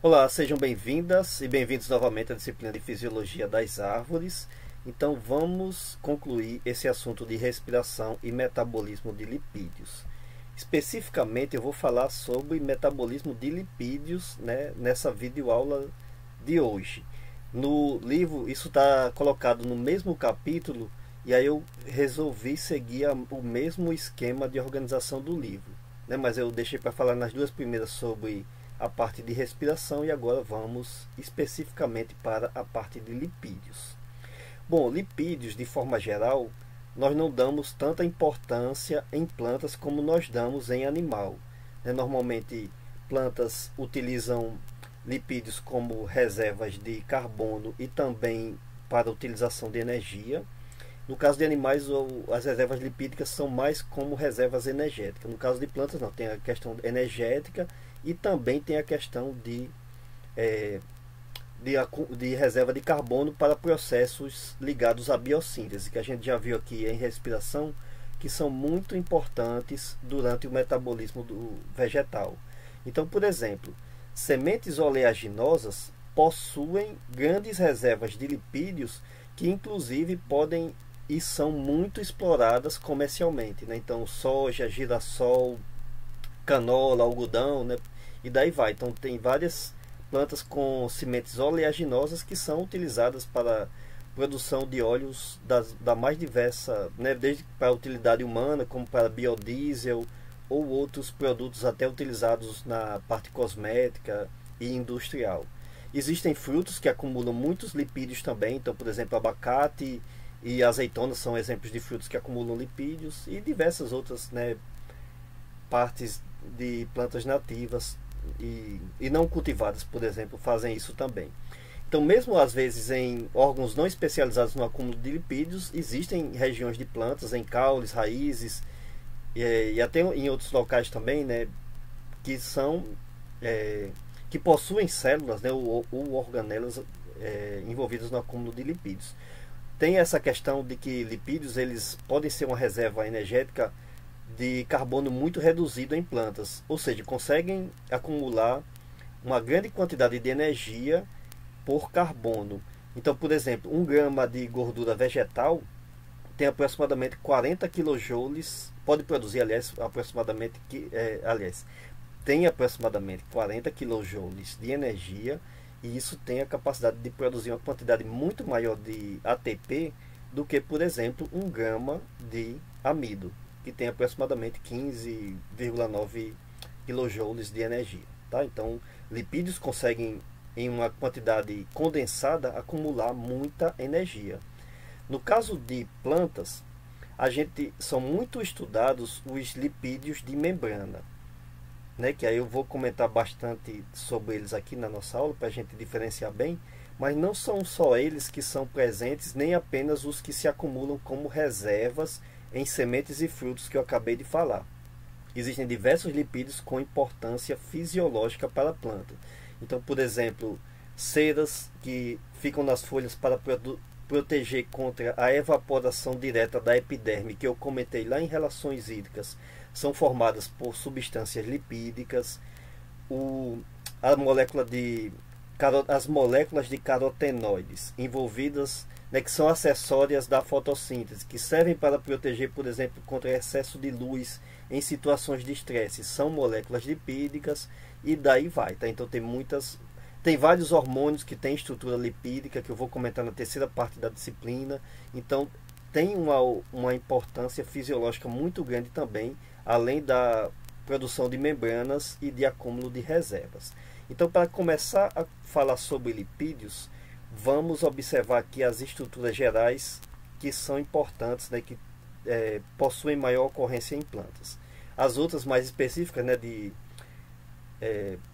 Olá, sejam bem-vindas e bem-vindos novamente à disciplina de Fisiologia das Árvores. Então vamos concluir esse assunto de respiração e metabolismo de lipídios. Especificamente eu vou falar sobre metabolismo de lipídios, nessa videoaula de hoje. No livro isso está colocado no mesmo capítulo e aí eu resolvi seguir o mesmo esquema de organização do livro, mas eu deixei para falar nas duas primeiras sobre a parte de respiração e agora vamos especificamente para a parte de lipídios. Bom, lipídios de forma geral, nós não damos tanta importância em plantas como nós damos em animal. Normalmente plantas utilizam lipídios como reservas de carbono e também para utilização de energia. No caso de animais, as reservas lipídicas são mais como reservas energéticas. No caso de plantas, não, tem a questão energética e também tem a questão de reserva de carbono para processos ligados à biossíntese, que a gente já viu aqui em respiração, que são muito importantes durante o metabolismo do vegetal. Então, por exemplo, sementes oleaginosas possuem grandes reservas de lipídios que inclusive podem e são muito exploradas comercialmente, Então soja, girassol, canola, algodão, e daí vai. Então tem várias plantas com sementes oleaginosas que são utilizadas para produção de óleos da mais diversa, desde para a utilidade humana como para biodiesel ou outros produtos até utilizados na parte cosmética e industrial. Existem frutos que acumulam muitos lipídios também, então por exemplo abacate e azeitona são exemplos de frutos que acumulam lipídios e diversas outras partes de plantas nativas e não cultivadas, por exemplo, fazem isso também. Então, mesmo às vezes em órgãos não especializados no acúmulo de lipídios, existem regiões de plantas, em caules, raízes e até em outros locais também, que são que possuem células, ou organelas envolvidas no acúmulo de lipídios. Tem essa questão de que lipídios eles podem ser uma reserva energética de carbono muito reduzido em plantas, ou seja, conseguem acumular uma grande quantidade de energia por carbono. Então, por exemplo, 1 grama de gordura vegetal tem aproximadamente 40 kJ, pode produzir, tem aproximadamente 40 kJ de energia, e isso tem a capacidade de produzir uma quantidade muito maior de ATP do que, por exemplo, 1 grama de amido, que tem aproximadamente 15,9 kJ de energia. Então, lipídios conseguem, em uma quantidade condensada, acumular muita energia. No caso de plantas, são muito estudados os lipídios de membrana, que aí eu vou comentar bastante sobre eles aqui na nossa aula para a gente diferenciar bem, mas não são só eles que são presentes, nem apenas os que se acumulam como reservas em sementes e frutos que eu acabei de falar. Existem diversos lipídios com importância fisiológica para a planta. Então, por exemplo, ceras que ficam nas folhas para proteger contra a evaporação direta da epiderme, que eu comentei lá em relações hídricas, são formadas por substâncias lipídicas. As moléculas de carotenoides envolvidas, que são acessórias da fotossíntese, que servem para proteger, por exemplo, contra excesso de luz em situações de estresse, são moléculas lipídicas, e daí vai. Então tem vários hormônios que têm estrutura lipídica, que eu vou comentar na terceira parte da disciplina. Então tem uma importância fisiológica muito grande também, além da produção de membranas e de acúmulo de reservas. Então, para começar a falar sobre lipídios, vamos observar aqui as estruturas gerais que são importantes, que possuem maior ocorrência em plantas. As outras mais específicas, de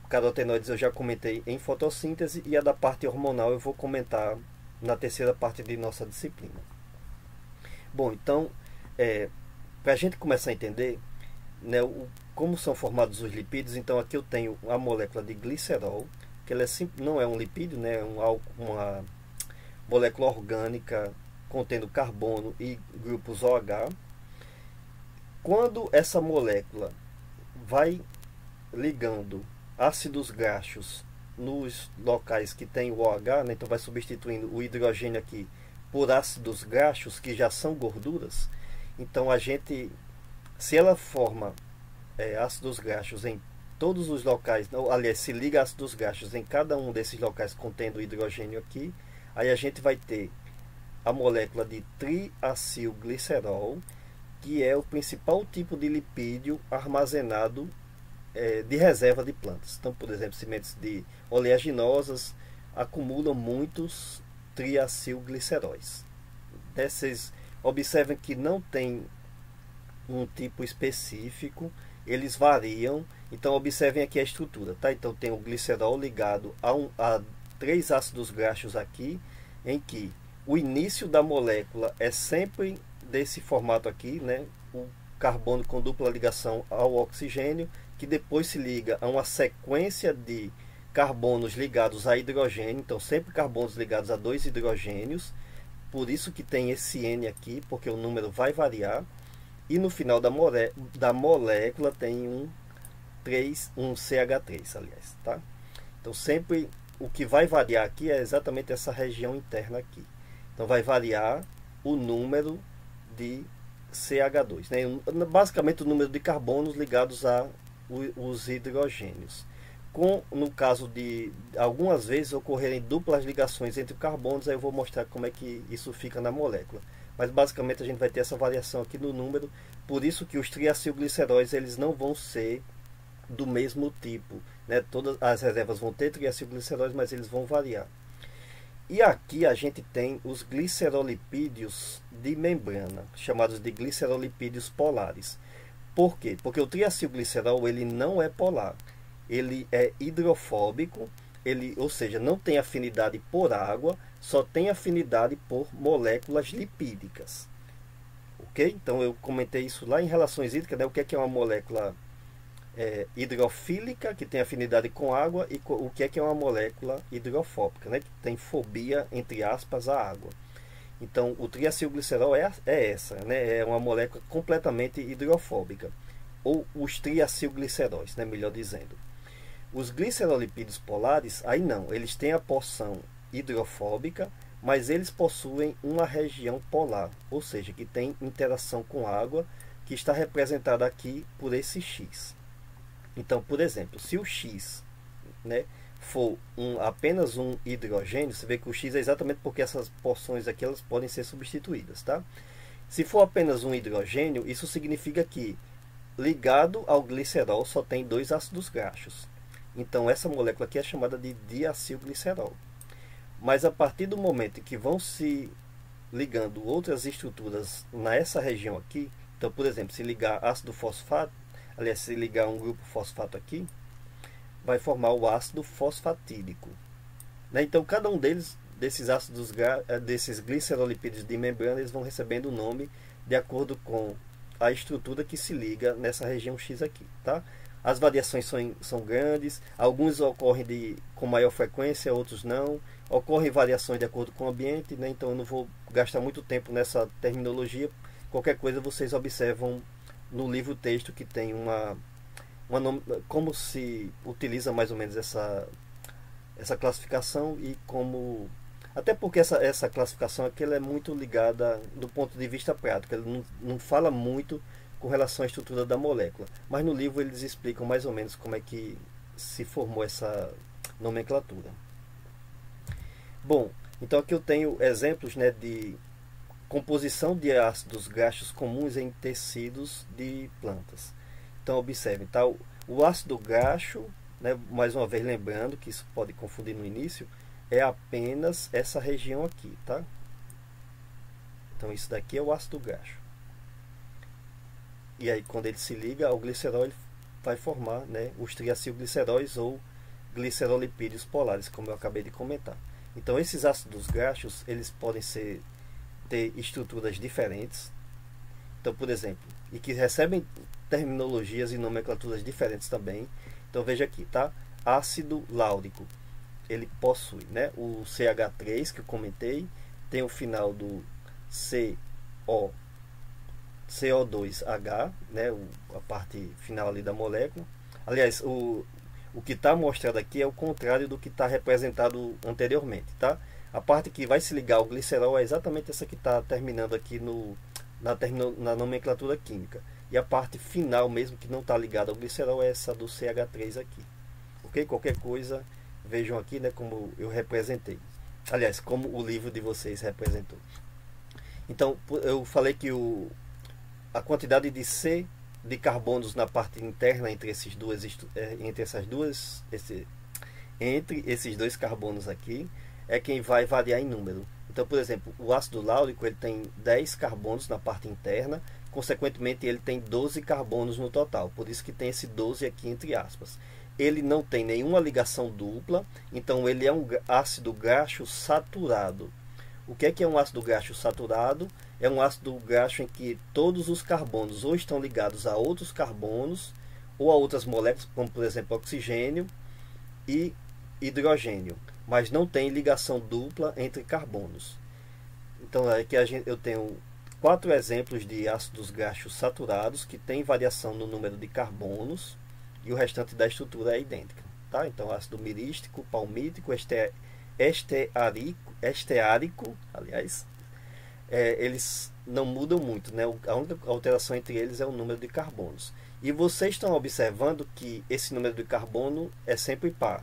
carotenoides, eu já comentei em fotossíntese, e a da parte hormonal eu vou comentar na terceira parte de nossa disciplina. Bom, então, para a gente começar a entender como são formados os lipídios, então aqui eu tenho a molécula de glicerol, que ela não é um lipídio, é uma molécula orgânica contendo carbono e grupos OH. Quando essa molécula vai ligando ácidos graxos nos locais que tem o OH, né, então vai substituindo o hidrogênio aqui por ácidos graxos, que já são gorduras. Então a gente, se ela forma ácidos graxos em todos os locais, aliás, se liga ácidos graxos em cada um desses locais contendo hidrogênio aqui, aí a gente vai ter a molécula de triacilglicerol, que é o principal tipo de lipídio armazenado de reserva de plantas. Então, por exemplo, sementes de oleaginosas acumulam muitos triacilgliceróis. Vocês observem que não tem um tipo específico, eles variam. Então observem aqui a estrutura, tá? Então tem o glicerol ligado a 3 ácidos graxos aqui, em que o início da molécula é sempre desse formato aqui, né? O carbono com dupla ligação ao oxigênio, que depois se liga a uma sequência de carbonos ligados a hidrogênio, então sempre carbonos ligados a 2 hidrogênios, por isso que tem esse N aqui, porque o número vai variar, e no final da molécula tem um CH3, aliás, tá? Então sempre o que vai variar aqui é exatamente essa região interna aqui. Então vai variar o número de CH2, né? Basicamente o número de carbonos ligados a os hidrogênios. No caso de algumas vezes ocorrerem duplas ligações entre carbonos, aí eu vou mostrar como é que isso fica na molécula. Mas basicamente a gente vai ter essa variação aqui no número, por isso que os triacilgliceróis eles não vão ser do mesmo tipo, né? Todas as reservas vão ter triacilgliceróis, mas eles vão variar. E aqui a gente tem os glicerolipídios de membrana, chamados de glicerolipídios polares. Por quê? Porque o triacilglicerol ele não é polar, ele é hidrofóbico, ou seja, não tem afinidade por água, só tem afinidade por moléculas lipídicas. Ok? Então eu comentei isso lá em relações hídricas, né? O que é uma molécula hidrofílica, que tem afinidade com água, e o que é uma molécula hidrofóbica, né? Que tem fobia, entre aspas, à água. Então o triacilglicerol é essa, né? É uma molécula completamente hidrofóbica, ou os triacilgliceróis, né? Melhor dizendo. Os glicerolipídios polares, aí não, eles têm a porção hidrofóbica, mas eles possuem uma região polar, ou seja, que tem interação com água, que está representada aqui por esse X. Então, por exemplo, se o X, né, for apenas um hidrogênio, você vê que o X é exatamente porque essas porções aqui elas podem ser substituídas, tá? Se for apenas um hidrogênio, isso significa que ligado ao glicerol só tem 2 ácidos graxos. Então essa molécula aqui é chamada de diacilglicerol. Mas a partir do momento em que vão se ligando outras estruturas nessa região aqui, então por exemplo, se ligar ácido fosfato, aliás, se ligar um grupo fosfato aqui, vai formar o ácido fosfatídico, né? Então cada um desses glicerolipídios de membrana, eles vão recebendo o nome de acordo com a estrutura que se liga nessa região X aqui, tá? As variações são grandes, alguns ocorrem com maior frequência, outros não. Ocorrem variações de acordo com o ambiente, né? Então eu não vou gastar muito tempo nessa terminologia. Qualquer coisa vocês observam no livro-texto, que tem como se utiliza mais ou menos essa classificação, e como... Até porque essa classificação aqui ela é muito ligada do ponto de vista prático, ela não fala muito com relação à estrutura da molécula, mas no livro eles explicam mais ou menos como é que se formou essa nomenclatura. Bom, então aqui eu tenho exemplos, né, de composição de ácidos graxos comuns em tecidos de plantas. Então observem, tá? O ácido graxo, né, mais uma vez lembrando que isso pode confundir no início, é apenas essa região aqui, tá? Então isso daqui é o ácido graxo. E aí quando ele se liga ao glicerol, ele vai formar, né, os triacilgliceróis ou glicerolipídios polares, como eu acabei de comentar. Então esses ácidos graxos, eles podem ter estruturas diferentes. Então, por exemplo, e que recebem terminologias e nomenclaturas diferentes também. Então veja aqui, tá? Ácido láurico, ele possui, né, o CH3 que eu comentei, tem o final do CO2H, né, a parte final ali da molécula. Aliás, O que está mostrado aqui é o contrário do que está representado anteriormente, tá? A parte que vai se ligar ao glicerol é exatamente essa que está terminando aqui na nomenclatura química. E a parte final mesmo, que não está ligada ao glicerol, é essa do CH3 aqui. Ok? Qualquer coisa, vejam aqui, né, como eu representei. Aliás, como o livro de vocês representou. Então, eu falei que a quantidade de C de carbonos na parte interna entre esses dois carbonos aqui é quem vai variar em número. Então, por exemplo, o ácido láurico ele tem 10 carbonos na parte interna, consequentemente ele tem 12 carbonos no total, por isso que tem esse 12 aqui entre aspas. Ele não tem nenhuma ligação dupla, então ele é um ácido graxo saturado. O que é um ácido graxo saturado? É um ácido graxo em que todos os carbonos ou estão ligados a outros carbonos ou a outras moléculas, como por exemplo oxigênio e hidrogênio, mas não tem ligação dupla entre carbonos. Então aqui eu tenho 4 exemplos de ácidos graxos saturados que tem variação no número de carbonos e o restante da estrutura é idêntica. Tá? Então ácido mirístico, palmítico, esteárico, aliás, eles não mudam muito, né? A única alteração entre eles é o número de carbonos. E vocês estão observando que esse número de carbono é sempre par.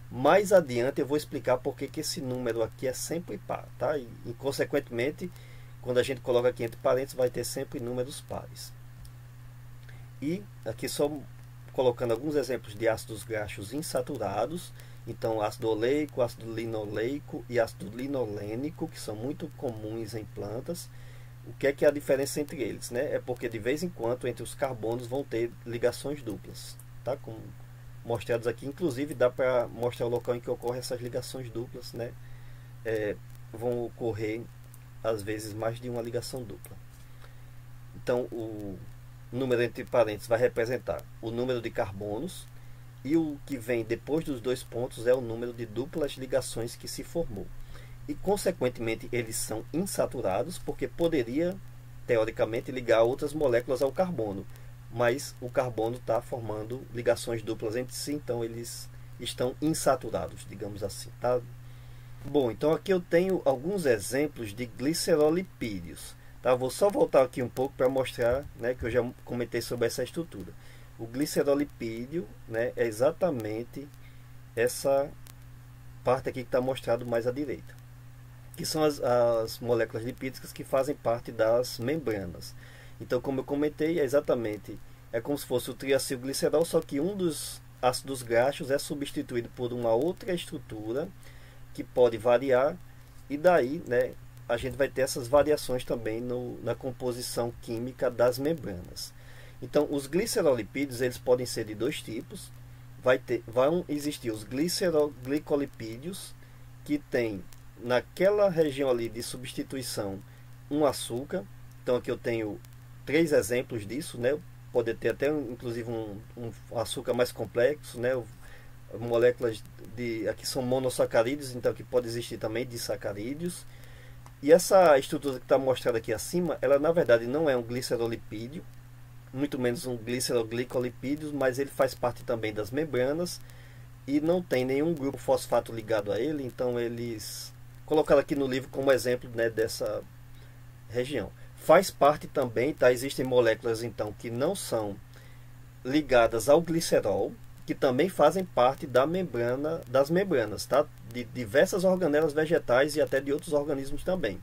Mais adiante eu vou explicar por que esse número aqui é sempre par, tá? E consequentemente, quando a gente coloca aqui entre parênteses, vai ter sempre números pares. E aqui só colocando alguns exemplos de ácidos graxos insaturados. Então, ácido oleico, ácido linoleico e ácido linolênico, que são muito comuns em plantas. O que é a diferença entre eles? Né? É porque de vez em quando entre os carbonos vão ter ligações duplas. Tá? Como mostrados aqui, inclusive dá para mostrar o local em que ocorrem essas ligações duplas. Né? Vão ocorrer, às vezes, mais de uma ligação dupla. Então, o número entre parênteses vai representar o número de carbonos. E o que vem depois dos dois pontos é o número de duplas ligações que se formou. E, consequentemente, eles são insaturados, porque poderia, teoricamente, ligar outras moléculas ao carbono. Mas o carbono está formando ligações duplas entre si, então eles estão insaturados, digamos assim. Tá? Bom, então aqui eu tenho alguns exemplos de glicerolipídios. Tá? Vou só voltar aqui um pouco para mostrar, né, que eu já comentei sobre essa estrutura. O glicerolipídio, né, é exatamente essa parte aqui que está mostrado mais à direita, que são as moléculas lipídicas que fazem parte das membranas. Então, como eu comentei, é como se fosse o triacilglicerol, só que um dos ácidos graxos é substituído por uma outra estrutura que pode variar, e daí, né, a gente vai ter essas variações também na composição química das membranas. Então, os glicerolipídios eles podem ser de dois tipos. Vão existir os glicolipídios, que tem naquela região ali de substituição um açúcar. Então, aqui eu tenho 3 exemplos disso, né? Pode ter até inclusive um açúcar mais complexo, né? Moléculas aqui são monossacarídeos, então aqui pode existir também disacarídeos. E essa estrutura que está mostrada aqui acima, ela na verdade não é um glicerolipídio, muito menos um gliceroglicolipídio, mas ele faz parte também das membranas e não tem nenhum grupo fosfato ligado a ele, então eles colocaram aqui no livro como exemplo, né, dessa região. Faz parte também, tá? Existem moléculas então que não são ligadas ao glicerol, que também fazem parte das membranas, tá? De diversas organelas vegetais e até de outros organismos também.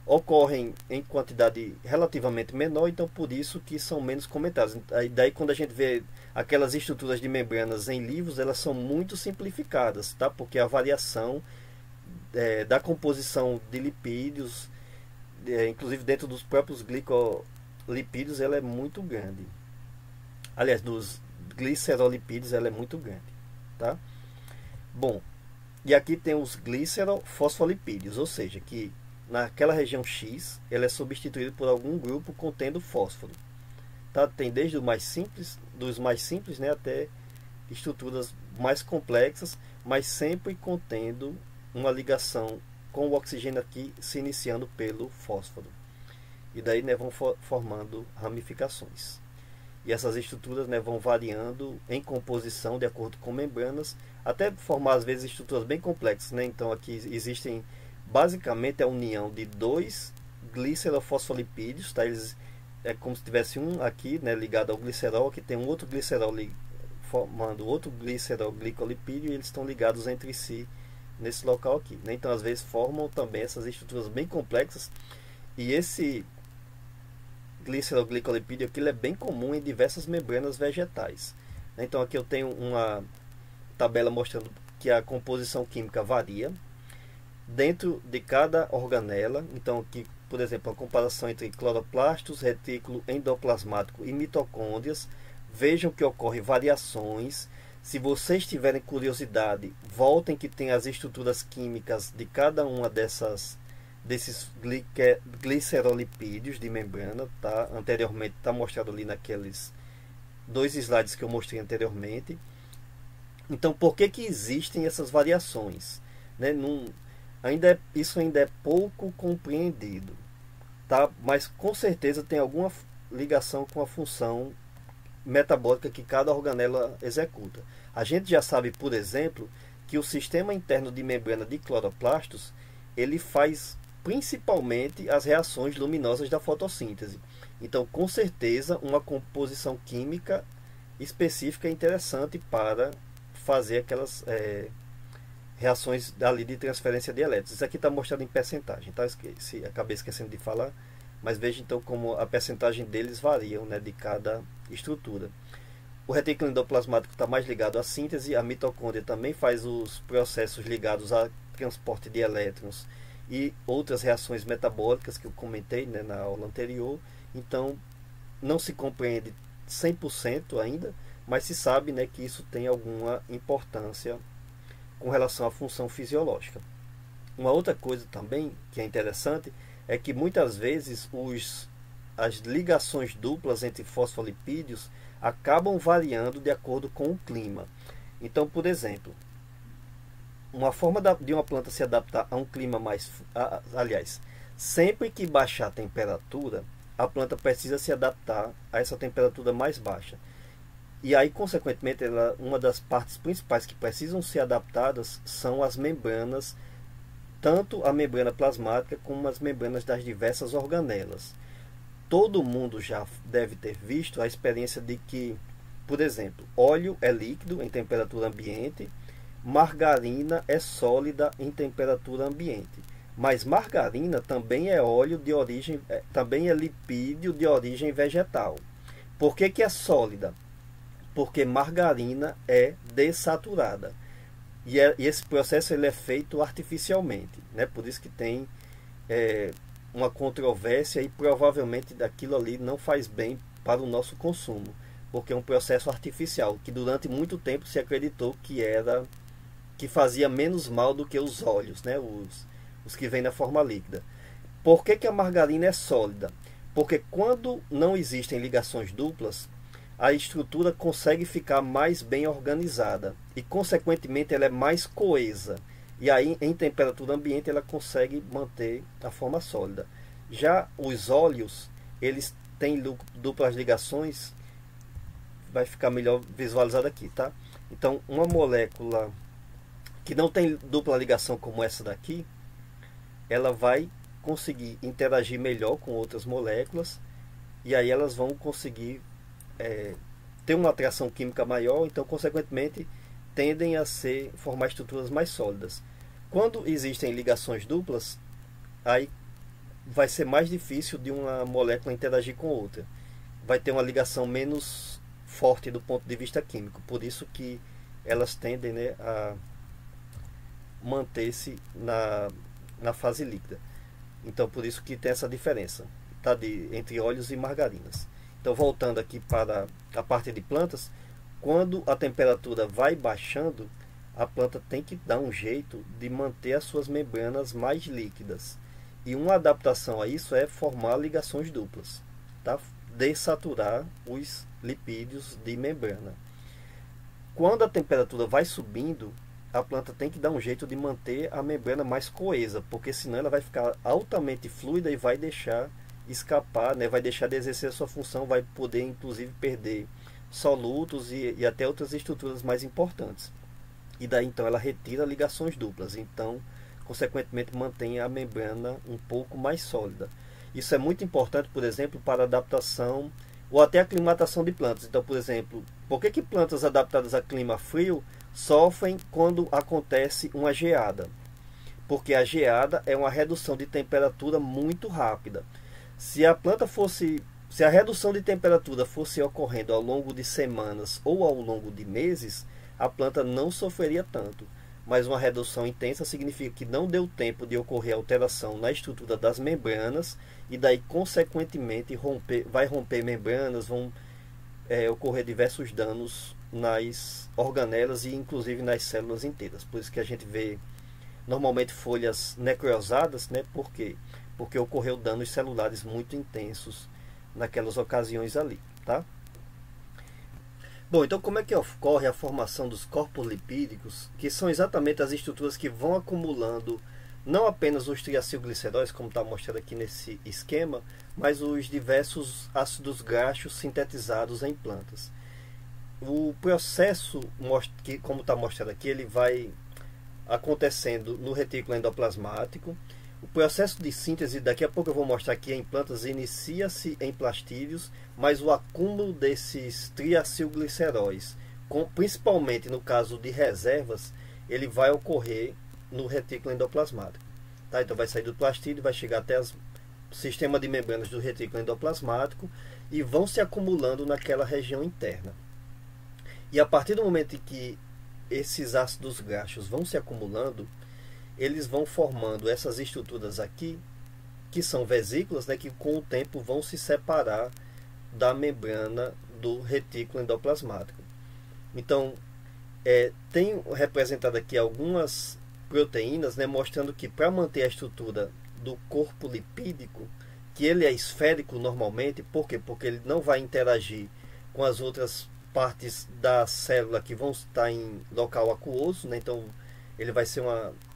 Ocorrem em quantidade relativamente menor, então por isso que são menos comentadas. Daí quando a gente vê aquelas estruturas de membranas em livros, elas são muito simplificadas, tá? Porque a variação da composição de lipídios, inclusive dentro dos próprios glicolipídios, ela é muito grande. Aliás, dos glicerolipídios ela é muito grande, tá? Bom, e aqui tem os glicerofosfolipídios, ou seja, que naquela região X, ela é substituída por algum grupo contendo fósforo. Tá? Tem desde dos mais simples, né, até estruturas mais complexas, mas sempre contendo uma ligação com o oxigênio aqui se iniciando pelo fósforo. E daí, né, vão formando ramificações. e essas estruturas, né, vão variando em composição de acordo com membranas, até formar às vezes estruturas bem complexas, né? Então aqui existem basicamente a união de dois glicerofosfolipídios, tá? Eles é como se tivesse um aqui, né, ligado ao glicerol, que tem um outro glicerol formando outro glicerol-glicolipídio, e eles estão ligados entre si nesse local aqui, né? Então às vezes formam também essas estruturas bem complexas, e esse glicerol-glicolipídio aqui é bem comum em diversas membranas vegetais. Então aqui eu tenho uma tabela mostrando que a composição química varia dentro de cada organela. Então aqui, por exemplo, a comparação entre cloroplastos, retículo endoplasmático e mitocôndrias. Vejam que ocorrem variações. Se vocês tiverem curiosidade, voltem que tem as estruturas químicas de cada uma desses glicerolipídios de membrana, tá? Anteriormente está mostrado ali naqueles 2 slides que eu mostrei anteriormente. Então, por que existem essas variações, né? Isso ainda é pouco compreendido, tá? Mas com certeza tem alguma ligação com a função metabólica que cada organela executa. A gente já sabe, por exemplo, que o sistema interno de membrana de cloroplastos, ele faz principalmente as reações luminosas da fotossíntese. Então, com certeza, uma composição química específica é interessante para fazer aquelas reações ali de transferência de elétrons. Isso aqui está mostrado em percentagem, tá? Acabei esquecendo de falar, mas veja então como a percentagem deles variam, né, de cada estrutura. O retículo endoplasmático está mais ligado à síntese, a mitocôndria também faz os processos ligados ao transporte de elétrons e outras reações metabólicas que eu comentei, né, na aula anterior. Então, não se compreende 100% ainda, mas se sabe, né, que isso tem alguma importância com relação à função fisiológica. Uma outra coisa também que é interessante é que muitas vezes as ligações duplas entre fosfolipídios acabam variando de acordo com o clima. Então, por exemplo, uma forma de uma planta se adaptar a um clima mais... Aliás, sempre que baixar a temperatura, a planta precisa se adaptar a essa temperatura mais baixa. E aí, consequentemente, uma das partes principais que precisam ser adaptadas são as membranas, tanto a membrana plasmática como as membranas das diversas organelas. Todo mundo já deve ter visto a experiência de que, por exemplo, óleo é líquido em temperatura ambiente, margarina é sólida em temperatura ambiente. Mas margarina também é óleo de origem, também é lipídio de origem vegetal. Por que é sólida? Porque margarina é dessaturada. E esse processo ele é feito artificialmente, né? Por isso que tem uma controvérsia, e provavelmente daquilo ali não faz bem para o nosso consumo, porque é um processo artificial que durante muito tempo se acreditou que fazia menos mal do que os óleos, né? Os que vêm na forma líquida. Por que a margarina é sólida? Porque quando não existem ligações duplas, a estrutura consegue ficar mais bem organizada e, consequentemente, ela é mais coesa. E aí, em temperatura ambiente, ela consegue manter a forma sólida. Já os óleos, eles têm duplas ligações. Vai ficar melhor visualizado aqui, tá? Então, uma molécula que não tem dupla ligação como essa daqui, ela vai conseguir interagir melhor com outras moléculas, e aí elas vão conseguir ter uma atração química maior, então consequentemente tendem a formar estruturas mais sólidas. Quando existem ligações duplas, aí vai ser mais difícil de uma molécula interagir com outra. Vai ter uma ligação menos forte do ponto de vista químico, por isso que elas tendem, né, a manter-se na fase líquida. Então por isso que tem essa diferença, tá, entre óleos e margarinas. Então, voltando aqui para a parte de plantas, quando a temperatura vai baixando, a planta tem que dar um jeito de manter as suas membranas mais líquidas. E uma adaptação a isso é formar ligações duplas, tá? Dessaturar os lipídios de membrana. Quando a temperatura vai subindo, a planta tem que dar um jeito de manter a membrana mais coesa, porque senão ela vai ficar altamente fluida e vai deixar escapar, né? Vai deixar de exercer a sua função, vai poder inclusive perder solutos e até outras estruturas mais importantes. E daí então ela retira ligações duplas, então consequentemente mantém a membrana um pouco mais sólida. Isso é muito importante, por exemplo, para adaptação ou até aclimatação de plantas. Então, por exemplo, por que plantas adaptadas a clima frio sofrem quando acontece uma geada? Porque a geada é uma redução de temperatura muito rápida. Se a redução de temperatura fosse ocorrendo ao longo de semanas ou ao longo de meses, a planta não sofreria tanto. Mas uma redução intensa significa que não deu tempo de ocorrer alteração na estrutura das membranas e daí, consequentemente, vai romper membranas, vão ocorrer diversos danos nas organelas e inclusive nas células inteiras. Por isso que a gente vê normalmente folhas necrosadas, né? Por quê? Porque ocorreu danos celulares muito intensos naquelas ocasiões ali, tá? Bom, então como é que ocorre a formação dos corpos lipídicos, que são exatamente as estruturas que vão acumulando não apenas os triacilgliceróis, como está mostrado aqui nesse esquema, mas os diversos ácidos graxos sintetizados em plantas. O processo, como está mostrado aqui, ele vai acontecendo no retículo endoplasmático. O processo de síntese, daqui a pouco eu vou mostrar aqui em plantas, inicia-se em plastídeos, mas o acúmulo desses triacilgliceróis, principalmente no caso de reservas, ele vai ocorrer no retículo endoplasmático. Tá? Então vai sair do plastídeo, vai chegar até o sistema de membranas do retículo endoplasmático e vão se acumulando naquela região interna. E a partir do momento em que esses ácidos graxos vão se acumulando, eles vão formando essas estruturas aqui, que são vesículas, né, que com o tempo vão se separar da membrana do retículo endoplasmático. Então, tem representado aqui algumas proteínas, né, mostrando que para manter a estrutura do corpo lipídico, que ele é esférico normalmente, por quê? Porque ele não vai interagir com as outras partes da célula que vão estar em local aquoso, né? Então ele vai ser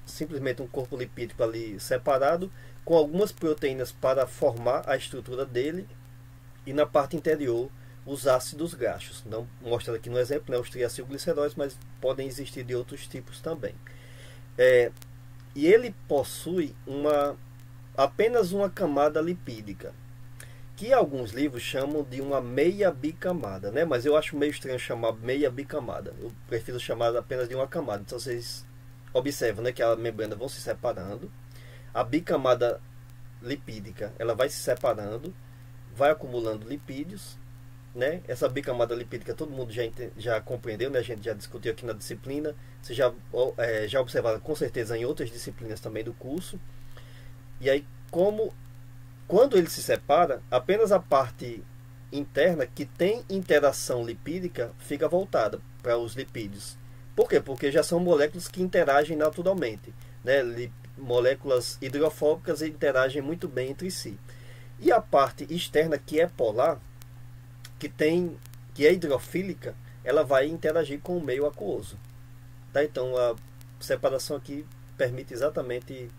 simplesmente um corpo lipídico ali separado, com algumas proteínas para formar a estrutura dele, e na parte interior os ácidos graxos. Não mostrado aqui no exemplo, né, os triacilgliceróis, mas podem existir de outros tipos também. E ele possui apenas uma camada lipídica, que alguns livros chamam de uma meia bicamada, né? Mas eu acho meio estranho chamar meia bicamada. Eu prefiro chamar apenas de uma camada. Então vocês observam, né, que a membrana vão se separando. A bicamada lipídica, ela vai se separando, vai acumulando lipídios, né? Essa bicamada lipídica todo mundo já compreendeu, né? A gente já discutiu aqui na disciplina. Você já observaram com certeza em outras disciplinas também do curso. E aí, quando ele se separa, apenas a parte interna que tem interação lipídica fica voltada para os lipídios. Por quê? Porque já são moléculas que interagem naturalmente, né? Moléculas hidrofóbicas interagem muito bem entre si. E a parte externa, que é polar, que é hidrofílica, ela vai interagir com o meio aquoso. Tá? Então a separação aqui permite exatamente,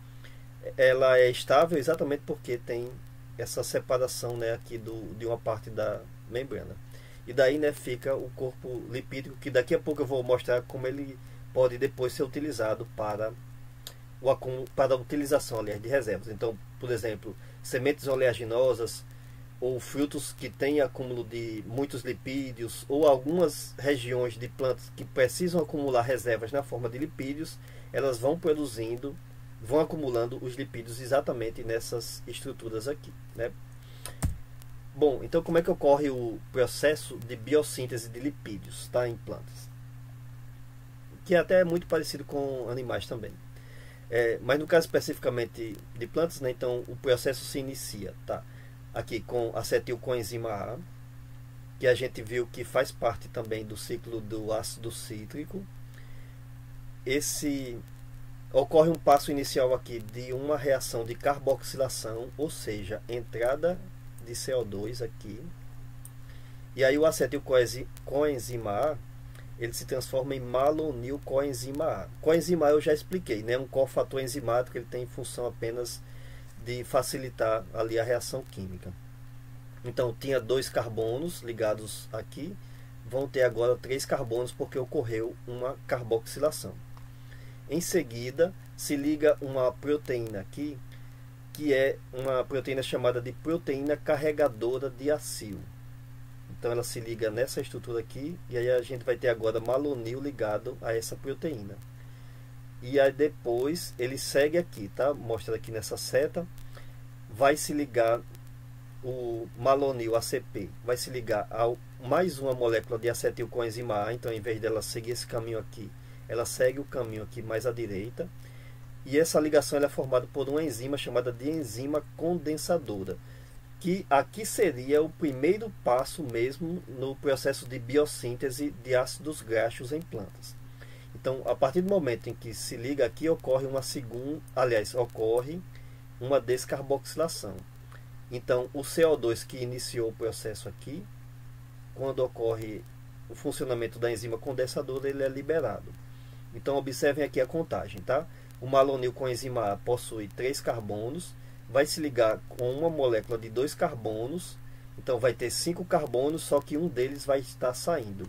ela é estável exatamente porque tem essa separação, né, aqui de uma parte da membrana. E daí, né, fica o corpo lipídico, que daqui a pouco eu vou mostrar como ele pode depois ser utilizado para a utilização, aliás, de reservas. Então, por exemplo, sementes oleaginosas ou frutos que têm acúmulo de muitos lipídios, ou algumas regiões de plantas que precisam acumular reservas na forma de lipídios, elas vão acumulando os lipídios exatamente nessas estruturas aqui, né? Bom, então como é que ocorre o processo de biossíntese de lipídios, tá, em plantas? Que até é muito parecido com animais também. Mas no caso especificamente de plantas, né, então o processo se inicia, tá, aqui com acetilcoenzima A, que a gente viu que faz parte também do ciclo do ácido cítrico. Ocorre um passo inicial aqui de uma reação de carboxilação, ou seja, entrada de CO2 aqui. E aí o acetilcoenzima A, ele se transforma em malonilcoenzima A. Coenzima A eu já expliquei, né? Um cofator enzimático, ele tem função apenas de facilitar ali a reação química. Então tinha 2 carbonos ligados aqui, vão ter agora 3 carbonos porque ocorreu uma carboxilação. Em seguida se liga uma proteína aqui, que é uma proteína chamada de proteína carregadora de acil. Então ela se liga nessa estrutura aqui, e aí a gente vai ter agora malonil ligado a essa proteína. E aí depois ele segue aqui, tá? Mostra aqui nessa seta, vai se ligar o malonil ACP, vai se ligar a mais uma molécula de acetil coenzima A. Então, em vez dela seguir esse caminho aqui, ela segue o caminho aqui mais à direita. E essa ligação ela é formada por uma enzima chamada de enzima condensadora, que aqui seria o primeiro passo mesmo no processo de biossíntese de ácidos graxos em plantas. Então, a partir do momento em que se liga aqui, ocorre uma descarboxilação. Então, o CO2 que iniciou o processo aqui, quando ocorre o funcionamento da enzima condensadora, ele é liberado. Então, observem aqui a contagem, tá? O malonil com enzima A possui 3 carbonos, vai se ligar com uma molécula de 2 carbonos, então vai ter 5 carbonos, só que um deles vai estar saindo.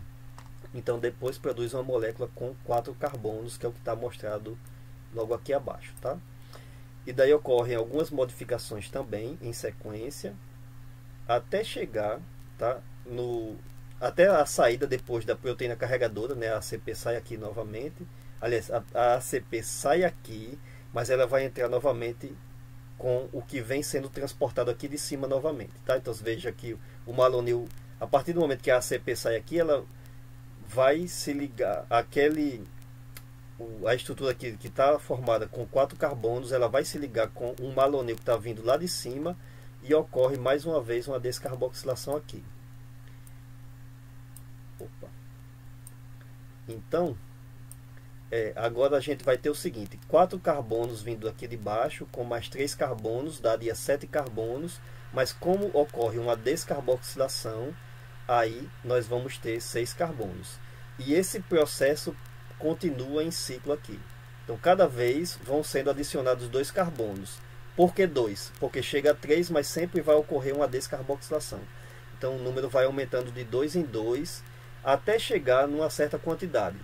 Então depois produz uma molécula com 4 carbonos, que é o que está mostrado logo aqui abaixo, tá? E daí ocorrem algumas modificações também em sequência, até chegar, tá, até a saída depois da proteína carregadora, né? A ACP sai aqui novamente. Aliás, a ACP sai aqui, mas ela vai entrar novamente com o que vem sendo transportado aqui de cima novamente, tá? Então veja que o malonil, a partir do momento que a ACP sai aqui, ela vai se ligar a estrutura aqui que está formada com 4 carbonos, ela vai se ligar com um malonil que está vindo lá de cima, e ocorre mais uma vez uma descarboxilação aqui. Opa. Então agora a gente vai ter o seguinte: 4 carbonos vindo aqui de baixo, com mais 3 carbonos, daria 7 carbonos, mas como ocorre uma descarboxilação, aí nós vamos ter 6 carbonos. E esse processo continua em ciclo aqui. Então cada vez vão sendo adicionados 2 carbonos. Por que 2? Porque chega a 3, mas sempre vai ocorrer uma descarboxilação. Então o número vai aumentando de 2 em 2, até chegar numa certa quantidade.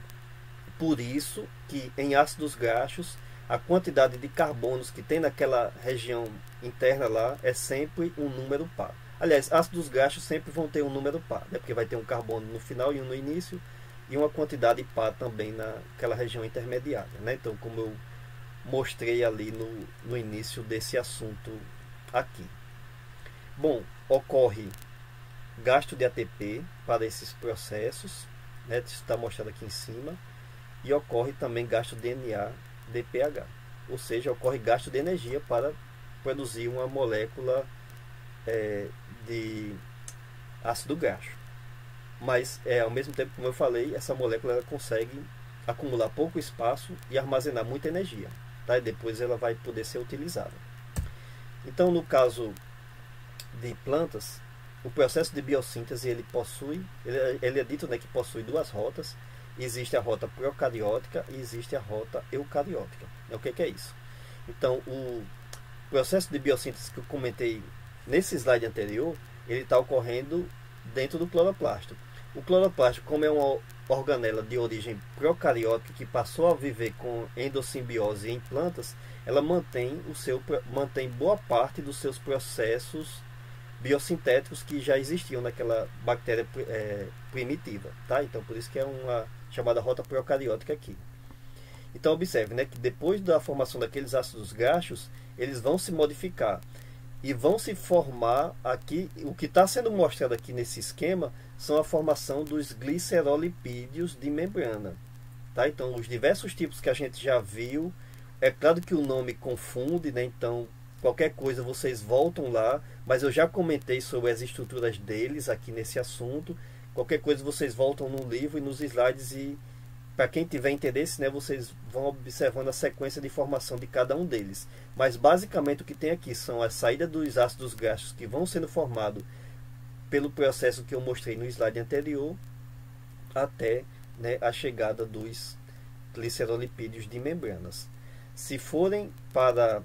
Por isso que em ácidos graxos, a quantidade de carbonos que tem naquela região interna lá é sempre um número par. Aliás, ácidos graxos sempre vão ter um número par, né? Porque vai ter um carbono no final e um no início, e uma quantidade par também naquela região intermediária, né? Então, como eu mostrei ali no início desse assunto aqui. Bom, ocorre gasto de ATP para esses processos, né? Isso está mostrado aqui em cima. E ocorre também gasto de NADPH, ou seja, ocorre gasto de energia para produzir uma molécula de ácido graxo. Mas ao mesmo tempo, como eu falei, essa molécula ela consegue acumular pouco espaço e armazenar muita energia, tá? E depois ela vai poder ser utilizada. Então, no caso de plantas, o processo de biossíntese ele é dito, né, que possui 2 rotas. Existe a rota procariótica e existe a rota eucariótica. O que é isso? Então, o processo de biossíntese que eu comentei nesse slide anterior, ele está ocorrendo dentro do cloroplasto. O cloroplasto, como é uma organela de origem procariótica que passou a viver com endossimbiose em plantas, ela mantém boa parte dos seus processos biosintéticos que já existiam naquela bactéria primitiva, tá? Então, por isso que é uma chamada rota procariótica aqui. Então, observe, né, que depois da formação daqueles ácidos graxos, eles vão se modificar e vão se formar aqui. O que está sendo mostrado aqui nesse esquema são a formação dos glicerolipídios de membrana, tá? Então, os diversos tipos que a gente já viu, é claro que o nome confunde, né? Então, qualquer coisa vocês voltam lá, mas eu já comentei sobre as estruturas deles aqui nesse assunto. Qualquer coisa vocês voltam no livro e nos slides, e para quem tiver interesse, né, vocês vão observando a sequência de formação de cada um deles. Mas basicamente o que tem aqui são a saída dos ácidos graxos que vão sendo formados pelo processo que eu mostrei no slide anterior, até, né, a chegada dos glicerolipídios de membranas. Se forem para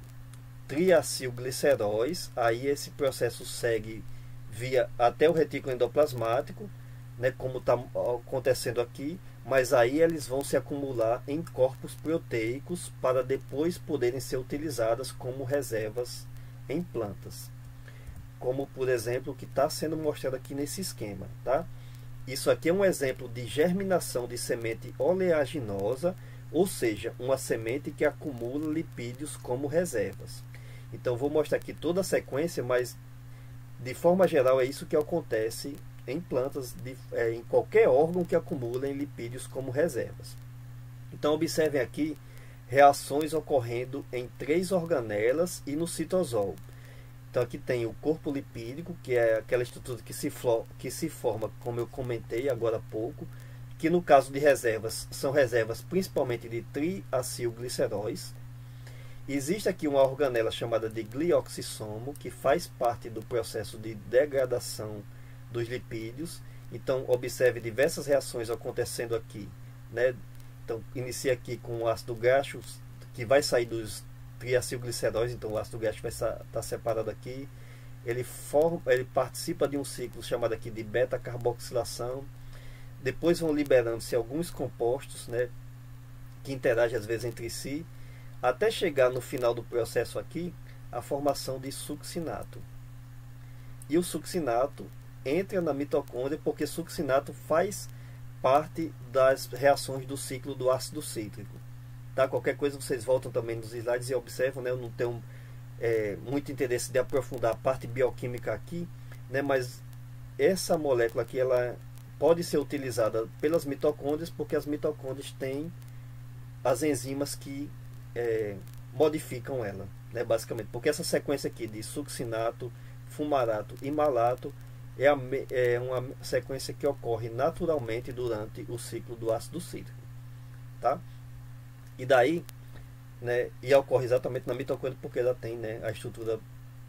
triacilgliceróis. Aí esse processo segue via até o retículo endoplasmático, né, como está acontecendo aqui, mas aí eles vão se acumular em corpos proteicos para depois poderem ser utilizadas como reservas em plantas, como por exemplo o que está sendo mostrado aqui nesse esquema, tá? Isso aqui é um exemplo de germinação de semente oleaginosa, ou seja, uma semente que acumula lipídios como reservas. Então vou mostrar aqui toda a sequência, mas de forma geral é isso que acontece em plantas, em qualquer órgão que acumulem lipídios como reservas. Então observem aqui reações ocorrendo em 3 organelas e no citosol. Então aqui tem o corpo lipídico, que é aquela estrutura que se forma, como eu comentei agora há pouco, que no caso de reservas, são reservas principalmente de triacilgliceróis. Existe aqui uma organela chamada de glioxissomo, que faz parte do processo de degradação dos lipídios. Então observe diversas reações acontecendo aqui, né? Então inicia aqui com o ácido graxo, que vai sair dos triacilgliceróis. Então o ácido graxo vai estar separado aqui. Ele participa de um ciclo chamado aqui de beta-carboxilação. Depois vão liberando-se alguns compostos, né, que interagem às vezes entre si, até chegar no final do processo aqui a formação de succinato. E o succinato entra na mitocôndria porque succinato faz parte das reações do ciclo do ácido cítrico. Tá? Qualquer coisa vocês voltam também nos slides e observam, né? Eu não tenho muito interesse de aprofundar a parte bioquímica aqui, né? Mas essa molécula aqui ela pode ser utilizada pelas mitocôndrias porque as mitocôndrias têm as enzimas que modificam ela, né? Basicamente, porque essa sequência aqui de succinato, fumarato e malato é uma sequência que ocorre naturalmente durante o ciclo do ácido cítrico, tá? E daí, né, e ocorre exatamente na mitocôndria porque ela tem, né, a estrutura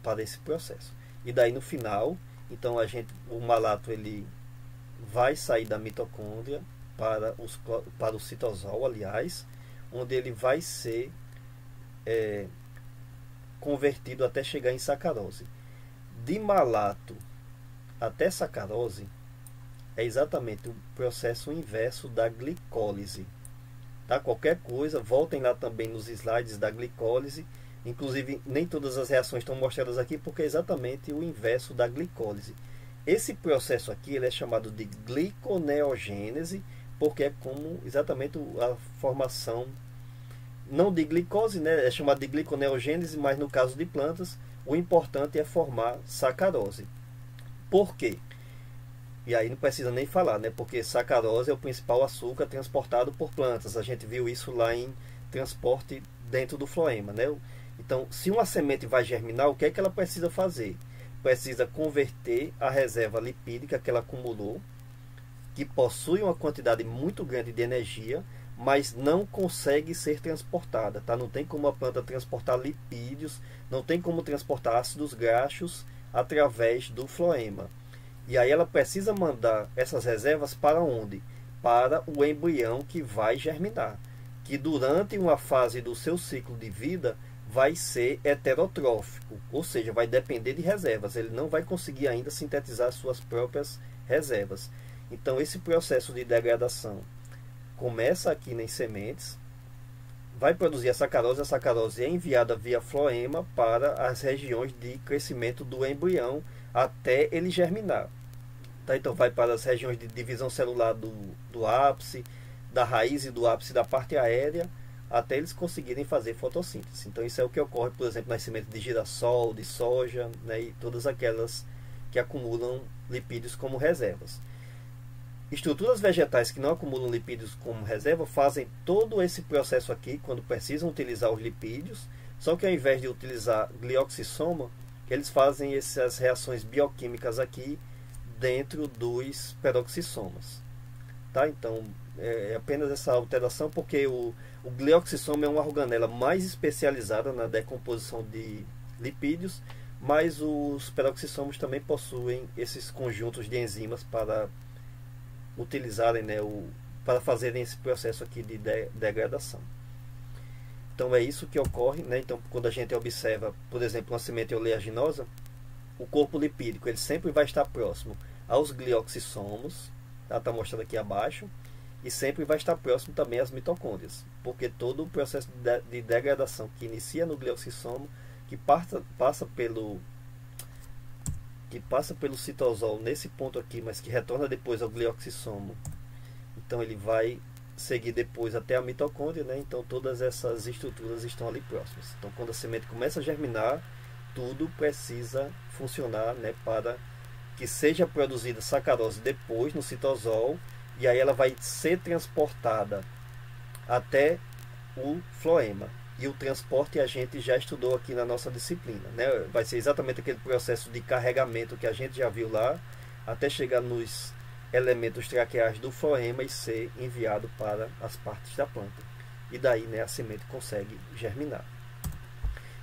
para esse processo. E daí no final, então o malato ele vai sair da mitocôndria para o citosol, aliás, onde ele vai ser convertido até chegar em sacarose. De malato até sacarose é exatamente o processo inverso da glicólise. Tá? Qualquer coisa, voltem lá também nos slides da glicólise. Inclusive, nem todas as reações estão mostradas aqui porque é exatamente o inverso da glicólise. Esse processo aqui ele é chamado de gliconeogênese porque é como exatamente a formação, não de glicose, né? É chamado de gliconeogênese, mas no caso de plantas, o importante é formar sacarose. Por quê? E aí não precisa nem falar, né? Porque sacarose é o principal açúcar transportado por plantas. A gente viu isso lá em transporte dentro do floema, né? Então, se uma semente vai germinar, o que é que ela precisa fazer? Precisa converter a reserva lipídica que ela acumulou, que possui uma quantidade muito grande de energia, mas não consegue ser transportada, tá? Não tem como a planta transportar lipídios, não tem como transportar ácidos graxos através do floema. E aí ela precisa mandar essas reservas para onde? Para o embrião que vai germinar, que durante uma fase do seu ciclo de vida vai ser heterotrófico, ou seja, vai depender de reservas, ele não vai conseguir ainda sintetizar suas próprias reservas. Então esse processo de degradação começa aqui nas sementes, vai produzir a sacarose é enviada via floema para as regiões de crescimento do embrião até ele germinar. Tá? Então vai para as regiões de divisão celular do ápice, da raiz e do ápice da parte aérea, até eles conseguirem fazer fotossíntese. Então isso é o que ocorre, por exemplo, nas sementes de girassol, de soja, né, e todas aquelas que acumulam lipídios como reservas. Estruturas vegetais que não acumulam lipídios como reserva fazem todo esse processo aqui quando precisam utilizar os lipídios, só que ao invés de utilizar glioxissoma, eles fazem essas reações bioquímicas aqui dentro dos peroxissomas. Tá? Então é apenas essa alteração porque o glioxissoma é uma organela mais especializada na decomposição de lipídios, mas os peroxissomos também possuem esses conjuntos de enzimas para utilizarem, né, para fazerem esse processo aqui de degradação. Então é isso que ocorre, né? Então quando a gente observa, por exemplo, uma semente oleaginosa, o corpo lipídico ele sempre vai estar próximo aos glioxissomos, está mostrado aqui abaixo, e sempre vai estar próximo também às mitocôndrias, porque todo o processo de degradação que inicia no glioxissomo, que passa pelo citosol nesse ponto aqui, mas que retorna depois ao glioxissomo, então ele vai seguir depois até a mitocôndria, né? Então todas essas estruturas estão ali próximas. Então quando a semente começa a germinar, tudo precisa funcionar, né, para que seja produzida sacarose depois no citosol, e aí ela vai ser transportada até o floema. E o transporte a gente já estudou aqui na nossa disciplina, né? Vai ser exatamente aquele processo de carregamento que a gente já viu lá, até chegar nos elementos traqueais do floema e ser enviado para as partes da planta. E daí, né, a semente consegue germinar.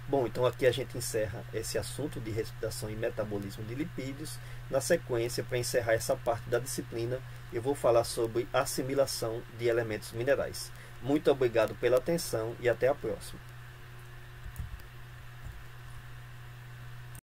Bom, então aqui a gente encerra esse assunto de respiração e metabolismo de lipídios. Na sequência, para encerrar essa parte da disciplina, eu vou falar sobre assimilação de elementos minerais. Muito obrigado pela atenção e até a próxima.